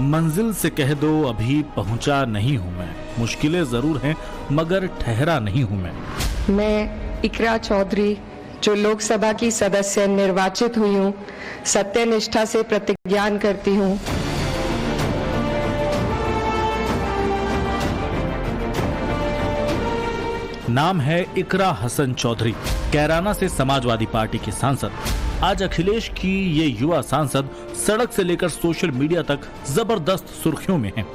मंजिल से कह दो अभी पहुंचा नहीं हूं मैं, मुश्किलें जरूर हैं मगर ठहरा नहीं हूं मैं इकरा चौधरी जो लोकसभा की सदस्य निर्वाचित हुई हूं, सत्यनिष्ठा से प्रतिज्ञान करती हूं। नाम है इकरा हसन चौधरी, कैराना से समाजवादी पार्टी के सांसद। आज अखिलेश की ये युवा सांसद सड़क से लेकर सोशल मीडिया तक जबरदस्त सुर्खियों में हैं।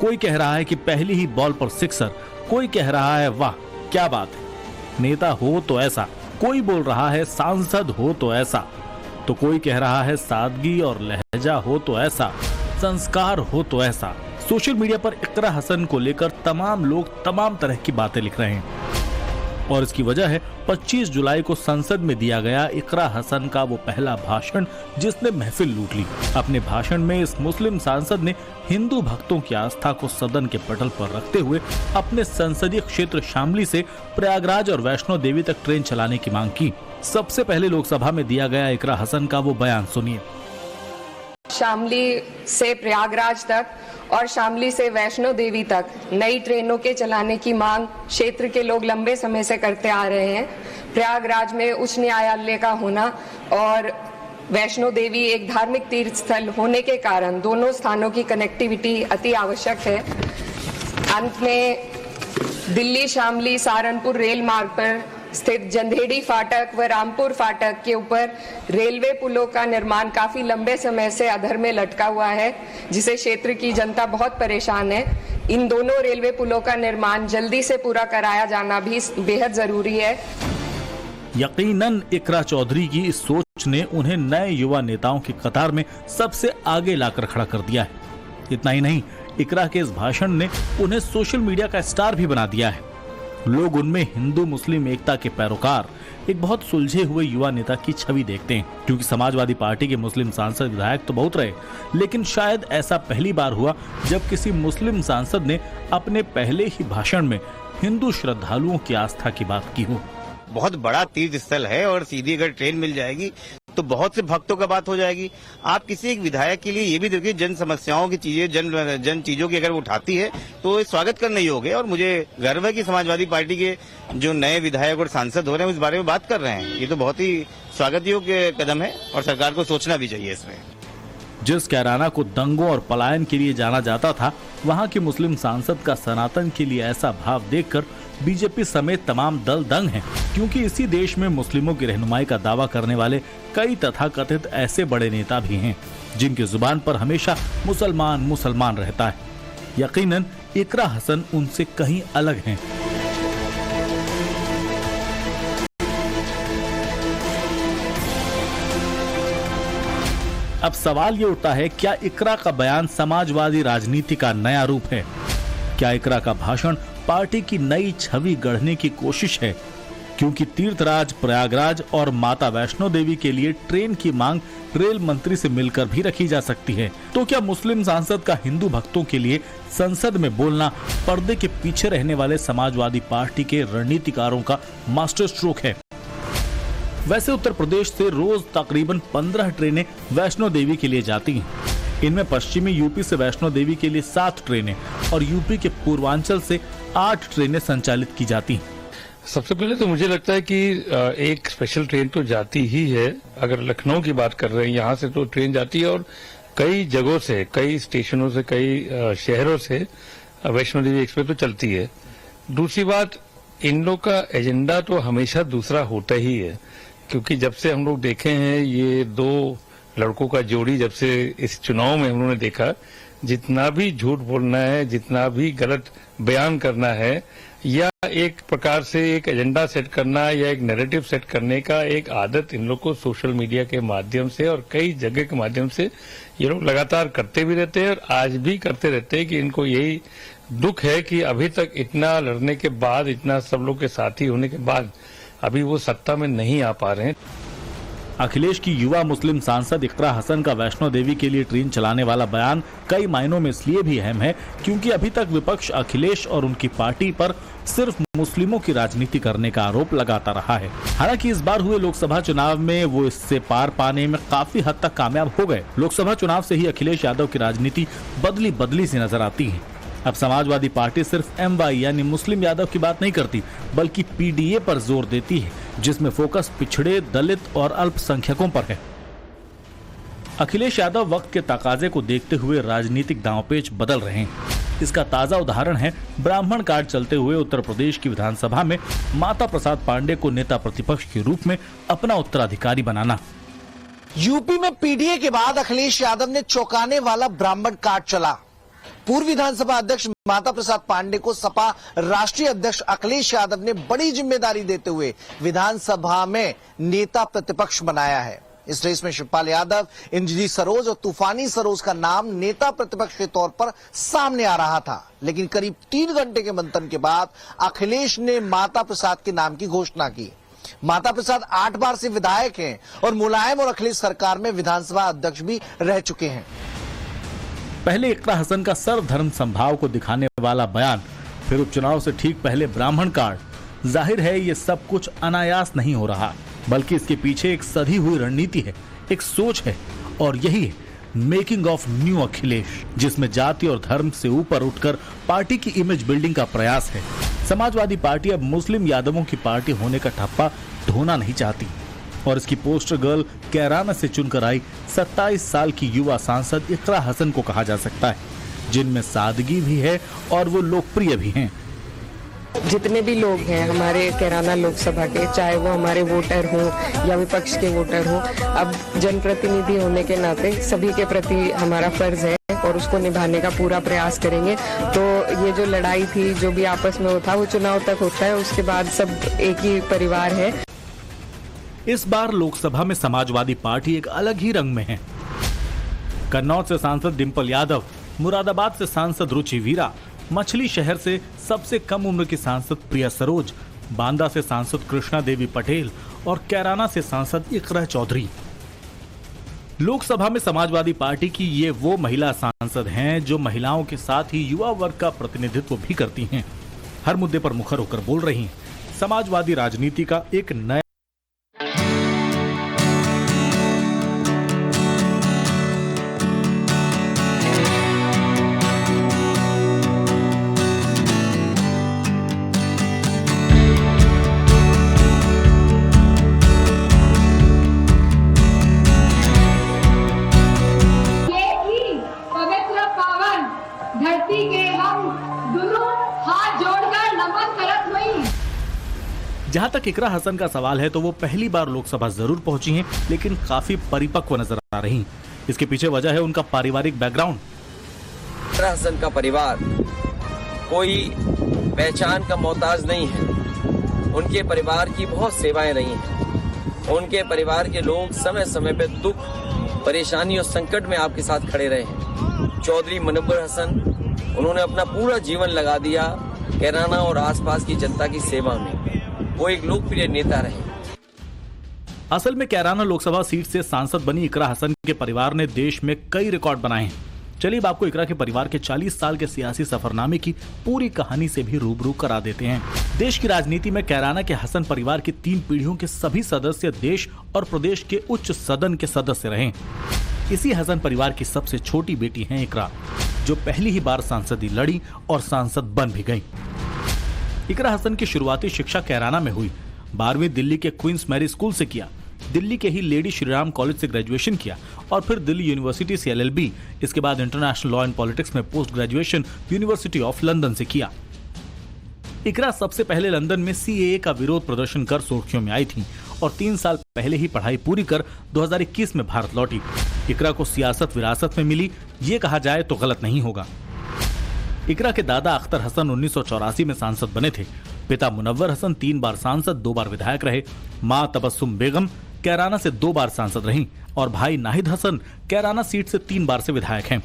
कोई कह रहा है कि पहली ही बॉल पर सिक्सर, कोई कह रहा है वाह क्या बात है, नेता हो तो ऐसा, कोई बोल रहा है सांसद हो तो ऐसा, तो कोई कह रहा है सादगी और लहजा हो तो ऐसा, संस्कार हो तो ऐसा। सोशल मीडिया पर इकरा हसन को लेकर तमाम लोग तमाम तरह की बातें लिख रहे हैं और इसकी वजह है 25 जुलाई को संसद में दिया गया इकरा हसन का वो पहला भाषण जिसने महफिल लूट ली। अपने भाषण में इस मुस्लिम सांसद ने हिंदू भक्तों की आस्था को सदन के पटल पर रखते हुए अपने संसदीय क्षेत्र शामली से प्रयागराज और वैष्णो देवी तक ट्रेन चलाने की मांग की। सबसे पहले लोकसभा में दिया गया इकरा हसन का वो बयान सुनिए। शामली से प्रयागराज तक और शामली से वैष्णो देवी तक नई ट्रेनों के चलाने की मांग क्षेत्र के लोग लंबे समय से करते आ रहे हैं। प्रयागराज में उच्च न्यायालय का होना और वैष्णो देवी एक धार्मिक तीर्थ स्थल होने के कारण दोनों स्थानों की कनेक्टिविटी अति आवश्यक है। अंत में दिल्ली शामली सहारनपुर रेल मार्ग पर स्थित जंधेड़ी फाटक व रामपुर फाटक के ऊपर रेलवे पुलों का निर्माण काफी लंबे समय से अधर में लटका हुआ है, जिसे क्षेत्र की जनता बहुत परेशान है। इन दोनों रेलवे पुलों का निर्माण जल्दी से पूरा कराया जाना भी बेहद जरूरी है। यकीनन इकरा चौधरी की इस सोच ने उन्हें नए युवा नेताओं की कतार में सबसे आगे लाकर खड़ा कर दिया है। इतना ही नहीं, इकरा के इस भाषण ने उन्हें सोशल मीडिया का स्टार भी बना दिया है। लोग उनमें हिंदू मुस्लिम एकता के पैरोकार, एक बहुत सुलझे हुए युवा नेता की छवि देखते हैं। क्योंकि समाजवादी पार्टी के मुस्लिम सांसद विधायक तो बहुत रहे, लेकिन शायद ऐसा पहली बार हुआ जब किसी मुस्लिम सांसद ने अपने पहले ही भाषण में हिंदू श्रद्धालुओं की आस्था की बात की हो। बहुत बड़ा तीर्थ स्थल है और सीधी अगर ट्रेन मिल जाएगी तो बहुत से भक्तों का बात हो जाएगी। आप किसी एक विधायक के लिए ये भी देखिए, जन समस्याओं की चीजें, जन चीजों की अगर वो उठाती है तो स्वागत करने योग्य है। और मुझे गर्व है कि समाजवादी पार्टी के जो नए विधायक और सांसद हो रहे हैं इस बारे में बात कर रहे हैं। ये तो बहुत ही स्वागत योग्य कदम है और सरकार को सोचना भी चाहिए इसमें। जिस कैराना को दंगों और पलायन के लिए जाना जाता था, वहां के मुस्लिम सांसद का सनातन के लिए ऐसा भाव देखकर बीजेपी समेत तमाम दल दंग हैं। क्योंकि इसी देश में मुस्लिमों की रहनुमाई का दावा करने वाले कई तथाकथित ऐसे बड़े नेता भी हैं जिनकी जुबान पर हमेशा मुसलमान मुसलमान रहता है। यकीनन इकरा हसन उनसे कहीं अलग हैं। अब सवाल ये उठता है, क्या इकरा का बयान समाजवादी राजनीति का नया रूप है? क्या इकरा का भाषण पार्टी की नई छवि गढ़ने की कोशिश है? क्योंकि तीर्थराज प्रयागराज और माता वैष्णो देवी के लिए ट्रेन की मांग रेल मंत्री से मिलकर भी रखी जा सकती है। तो क्या मुस्लिम सांसद का हिंदू भक्तों के लिए संसद में बोलना पर्दे के पीछे रहने वाले समाजवादी पार्टी के रणनीतिकारों का मास्टर स्ट्रोक है? वैसे उत्तर प्रदेश से रोज तकरीबन 15 ट्रेनें वैष्णो देवी के लिए जाती हैं। इनमें पश्चिमी यूपी से वैष्णो देवी के लिए 7 ट्रेनें और यूपी के पूर्वांचल से 8 ट्रेनें संचालित की जाती हैं। सबसे पहले तो मुझे लगता है कि एक स्पेशल ट्रेन तो जाती ही है। अगर लखनऊ की बात कर रहे हैं, यहाँ से तो ट्रेन जाती है और कई जगहों से, कई स्टेशनों से, कई शहरों से वैष्णो देवी एक्सप्रेस तो चलती है। दूसरी बात, इन लोग का एजेंडा तो हमेशा दूसरा होता ही है। क्योंकि जब से हम लोग देखे हैं ये 2 लड़कों का जोड़ी, जब से इस चुनाव में हम लोगों ने देखा, जितना भी झूठ बोलना है, जितना भी गलत बयान करना है, या एक प्रकार से एक एजेंडा सेट करना या एक नैरेटिव सेट करने का एक आदत इन लोग को सोशल मीडिया के माध्यम से और कई जगह के माध्यम से ये लोग लगातार करते भी रहते हैं और आज भी करते रहते हैं। कि इनको यही दुख है कि अभी तक इतना लड़ने के बाद, इतना सब लोग के साथी होने के बाद अभी वो सत्ता में नहीं आ पा रहे हैं। अखिलेश की युवा मुस्लिम सांसद इकरा हसन का वैष्णो देवी के लिए ट्रेन चलाने वाला बयान कई मायनों में इसलिए भी अहम है क्योंकि अभी तक विपक्ष अखिलेश और उनकी पार्टी पर सिर्फ मुस्लिमों की राजनीति करने का आरोप लगाता रहा है। हालांकि इस बार हुए लोकसभा चुनाव में वो इससे पार पाने में काफी हद तक कामयाब हो गए। लोकसभा चुनाव से ही अखिलेश यादव की राजनीति बदली बदली सी नजर आती है। अब समाजवादी पार्टी सिर्फ MY यानी मुस्लिम यादव की बात नहीं करती बल्कि PDA पर जोर देती है, जिसमें फोकस पिछड़े, दलित और अल्पसंख्यकों पर है। अखिलेश यादव वक्त के तकाजे को देखते हुए राजनीतिक दांवपेच बदल रहे हैं। इसका ताजा उदाहरण है ब्राह्मण कार्ड चलते हुए उत्तर प्रदेश की विधानसभा में माता प्रसाद पांडे को नेता प्रतिपक्ष के रूप में अपना उत्तराधिकारी बनाना। यूपी में PDA के बाद अखिलेश यादव ने चौंकाने वाला ब्राह्मण कार्ड चला। पूर्व विधानसभा अध्यक्ष माता प्रसाद पांडे को सपा राष्ट्रीय अध्यक्ष अखिलेश यादव ने बड़ी जिम्मेदारी देते हुए विधानसभा में नेता प्रतिपक्ष बनाया है। इस रेस में शिवपाल यादव, इंद्रजीत सरोज और तूफानी सरोज का नाम नेता प्रतिपक्ष के तौर पर सामने आ रहा था, लेकिन करीब 3 घंटे के मंथन के बाद अखिलेश ने माता प्रसाद के नाम की घोषणा की। माता प्रसाद 8 बार से विधायक हैं और मुलायम और अखिलेश सरकार में विधानसभा अध्यक्ष भी रह चुके हैं। पहले इकरा हसन का सर्वधर्म संभाव को दिखाने वाला बयान, फिर उपचुनाव से ठीक पहले ब्राह्मण कार्ड। जाहिर है ये सब कुछ अनायास नहीं हो रहा, बल्कि इसके पीछे एक सधी हुई रणनीति है, एक सोच है, और यही है मेकिंग ऑफ न्यू अखिलेश, जिसमें जाति और धर्म से ऊपर उठकर पार्टी की इमेज बिल्डिंग का प्रयास है। समाजवादी पार्टी अब मुस्लिम यादवों की पार्टी होने का ठप्पा ढोना नहीं चाहती और इसकी पोस्टर गर्ल कैराना से चुनकर आई 27 साल की युवा सांसद इकरा हसन को कहा जा सकता है, जिनमें सादगी भी है और वो लोकप्रिय भी हैं। जितने भी लोग हैं हमारे कैराना लोकसभा के, चाहे वो हमारे वोटर हों या विपक्ष के वोटर हों, अब जनप्रतिनिधि होने के नाते सभी के प्रति हमारा फर्ज है और उसको निभाने का पूरा प्रयास करेंगे। तो ये जो लड़ाई थी, जो भी आपस में होता, वो चुनाव तक होता है, उसके बाद सब एक ही परिवार है। इस बार लोकसभा में समाजवादी पार्टी एक अलग ही रंग में है। कन्नौज से सांसद डिंपल यादव, मुरादाबाद से सांसद रुचि वीरा, मछली शहर से सबसे कम उम्र की सांसद प्रिया सरोज, बांदा से सांसद कृष्णा देवी पटेल और कैराना से सांसद इकरा चौधरी। लोकसभा में समाजवादी पार्टी की ये वो महिला सांसद हैं जो महिलाओं के साथ ही युवा वर्ग का प्रतिनिधित्व भी करती हैं, हर मुद्दे पर मुखर होकर बोल रही हैं। समाजवादी राजनीति का एक नया धरती के हम दोनों हाथ जोड़कर नमन करत हुई। जहां तक इकरा हसन का सवाल है तो वो पहली बार लोकसभा जरूर पहुंची हैं, लेकिन काफी परिपक्व नजर आ रही। इसके पीछे वजह है उनका पारिवारिक बैकग्राउंड। इकरा हसन का परिवार कोई पहचान का मोहताज नहीं है। उनके परिवार की बहुत सेवाएं रही हैं। उनके परिवार के लोग समय समय पे दुख, परेशानी और संकट में आपके साथ खड़े रहे हैं। चौधरी मुनव्वर हसन, उन्होंने अपना पूरा जीवन लगा दिया कैराना और आसपास की जनता की सेवा में। वो एक लोकप्रिय नेता रहे। असल में कैराना लोकसभा सीट से सांसद बनी इकरा हसन के परिवार ने देश में कई रिकॉर्ड बनाए हैं। चलिए अब आपको इकरा के परिवार के 40 साल के सियासी सफरनामे की पूरी कहानी से भी रूबरू करा देते हैं। देश की राजनीति में कैराना के हसन परिवार की 3 पीढ़ियों के सभी सदस्य देश और प्रदेश के उच्च सदन के सदस्य रहे। इसी हसन परिवार की सबसे छोटी बेटी हैं इकरा, जो पहली ही बार सांसदी लड़ी और सांसद बन भी गई। इकरा हसन की शुरुआती शिक्षा कैराना में हुई। 12वीं दिल्ली के क्वींस मैरी स्कूल से किया, दिल्ली के ही लेडी श्रीराम कॉलेज से ग्रेजुएशन किया और फिर दिल्ली यूनिवर्सिटी से LLB, इसके बाद इंटरनेशनल लॉ एंड पॉलिटिक्स में post graduation university of London से किया। इकरा सबसे पहले लंदन में CAA का विरोध प्रदर्शन कर सुर्खियों में आई थी और 3 साल पहले ही पढ़ाई पूरी कर 2021 में भारत लौटी। इकरा को सियासत विरासत में मिली, ये कहा जाए तो गलत नहीं होगा। इकरा के दादा अख्तर हसन 1984 में सांसद बने थे। पिता मुनव्वर हसन 3 बार सांसद, 2 बार विधायक रहे। मां तबस्सुम बेगम कैराना से 2 बार सांसद रहीं और भाई नाहिद हसन कैराना सीट से 3 बार से विधायक हैं।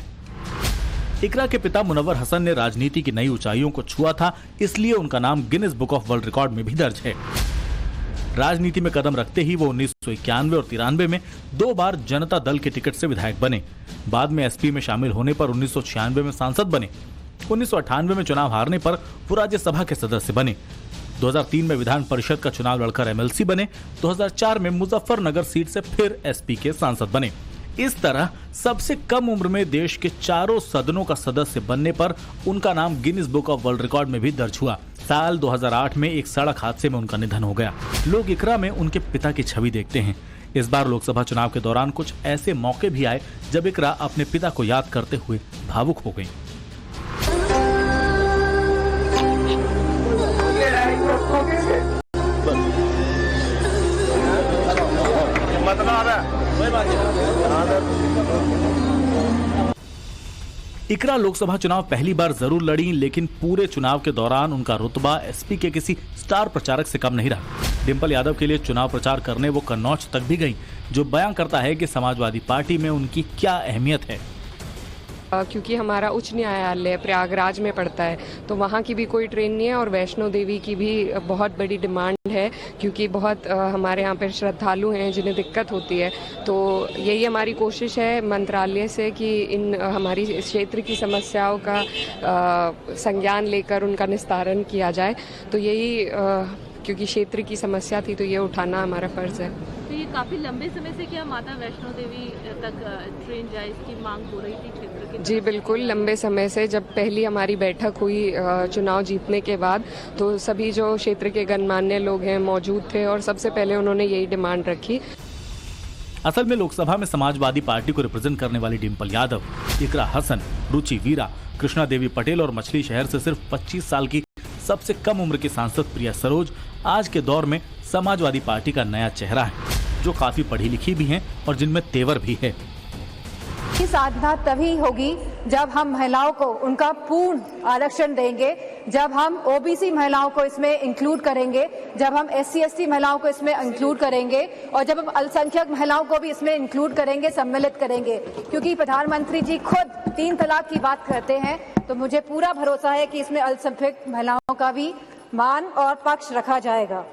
इकरा के पिता मुनव्वर हसन ने राजनीति की नई ऊंचाइयों को छुआ था, इसलिए उनका नाम Guinness book of world record में भी दर्ज है। राजनीति में कदम रखते ही वो 1991 और 93 में 2 बार जनता दल के टिकट से विधायक बने। बाद में एसपी में शामिल होने पर 1996 में सांसद बने। 1998 में चुनाव हारने पर वो राज्यसभा के सदस्य बने। 2003 में विधान परिषद का चुनाव लड़कर एमएलसी बने। 2004 में मुजफ्फरनगर सीट से फिर एसपी के सांसद बने। इस तरह सबसे कम उम्र में देश के चारों सदनों का सदस्य बनने पर उनका नाम Guinness book of world record में भी दर्ज हुआ। साल 2008 में एक सड़क हादसे में उनका निधन हो गया। लोग इकरा में उनके पिता की छवि देखते हैं। इस बार लोकसभा चुनाव के दौरान कुछ ऐसे मौके भी आए जब इकरा अपने पिता को याद करते हुए भावुक हो गई। इकरा लोकसभा चुनाव पहली बार जरूर लड़ी, लेकिन पूरे चुनाव के दौरान उनका रुतबा एसपी के किसी स्टार प्रचारक से कम नहीं रहा। डिंपल यादव के लिए चुनाव प्रचार करने वो कन्नौज तक भी गई, जो बयां करता है कि समाजवादी पार्टी में उनकी क्या अहमियत है। क्योंकि हमारा उच्च न्यायालय प्रयागराज में पड़ता है, तो वहाँ की भी कोई ट्रेन नहीं है और वैष्णो देवी की भी बहुत बड़ी डिमांड है, क्योंकि बहुत हमारे यहाँ पर श्रद्धालु हैं जिन्हें दिक्कत होती है। तो यही हमारी कोशिश है मंत्रालय से कि इन हमारी क्षेत्र की समस्याओं का संज्ञान लेकर उनका निस्तारण किया जाए। तो यही क्योंकि क्षेत्र की समस्या थी, तो ये उठाना हमारा फर्ज है। तो ये काफी लंबे समय से क्या माता वैष्णो देवी तक ट्रेन जाए इसकी मांग हो रही थी क्षेत्र की? जी बिल्कुल, लंबे समय से। जब पहली हमारी बैठक हुई चुनाव जीतने के बाद, तो सभी जो क्षेत्र के गणमान्य लोग हैं मौजूद थे और सबसे पहले उन्होंने यही डिमांड रखी। असल में लोकसभा में समाजवादी पार्टी को रिप्रेजेंट करने वाली डिंपल यादव, इकरा हसन, रुचि वीरा, कृष्णा देवी पटेल और मछली शहर से सिर्फ 25 साल की सबसे कम उम्र की सांसद प्रिया सरोज आज के दौर में समाजवादी पार्टी का नया चेहरा है, जो काफी पढ़ी लिखी भी हैं और जिनमें तेवर भी है। की साधना तभी होगी जब हम महिलाओं को उनका पूर्ण आरक्षण देंगे, जब हम ओबीसी महिलाओं को इसमें इंक्लूड करेंगे, जब हम SC/ST महिलाओं को इसमें इंक्लूड करेंगे और जब हम अल्पसंख्यक महिलाओं को भी इसमें इंक्लूड करेंगे, सम्मिलित करेंगे। क्योंकि प्रधानमंत्री जी खुद 3 तलाक की बात करते हैं, तो मुझे पूरा भरोसा है कि इसमें अल्पसंख्यक महिलाओं का भी मान और पक्ष रखा जाएगा।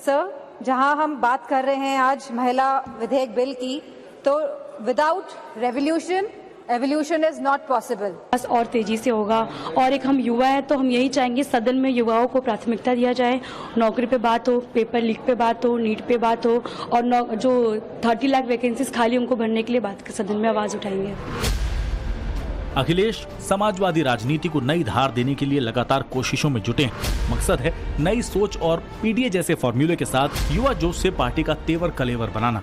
सर, जहां हम बात कर रहे हैं आज महिला विधेयक बिल की, तो without revolution evolution is not possible. बस और तेजी से होगा। और एक हम युवा है, तो हम यही चाहेंगे सदन में युवाओं को प्राथमिकता दिया जाए। नौकरी पे बात हो, पेपर लीक पे बात हो, नीट पे बात हो, और जो 30 लाख वैकेंसीज खाली उनको भरने के लिए बात सदन में आवाज उठाएंगे। अखिलेश समाजवादी राजनीति को नई धार देने के लिए लगातार कोशिशों में जुटे हैं। मकसद है नई सोच और पीडीए जैसे फॉर्मूले के साथ युवा जोश से पार्टी का तेवर कलेवर बनाना,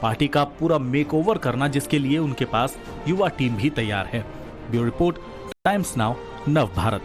पार्टी का पूरा मेकओवर करना, जिसके लिए उनके पास युवा टीम भी तैयार है। ब्यूरो रिपोर्ट, टाइम्स नाउ, नव भारत।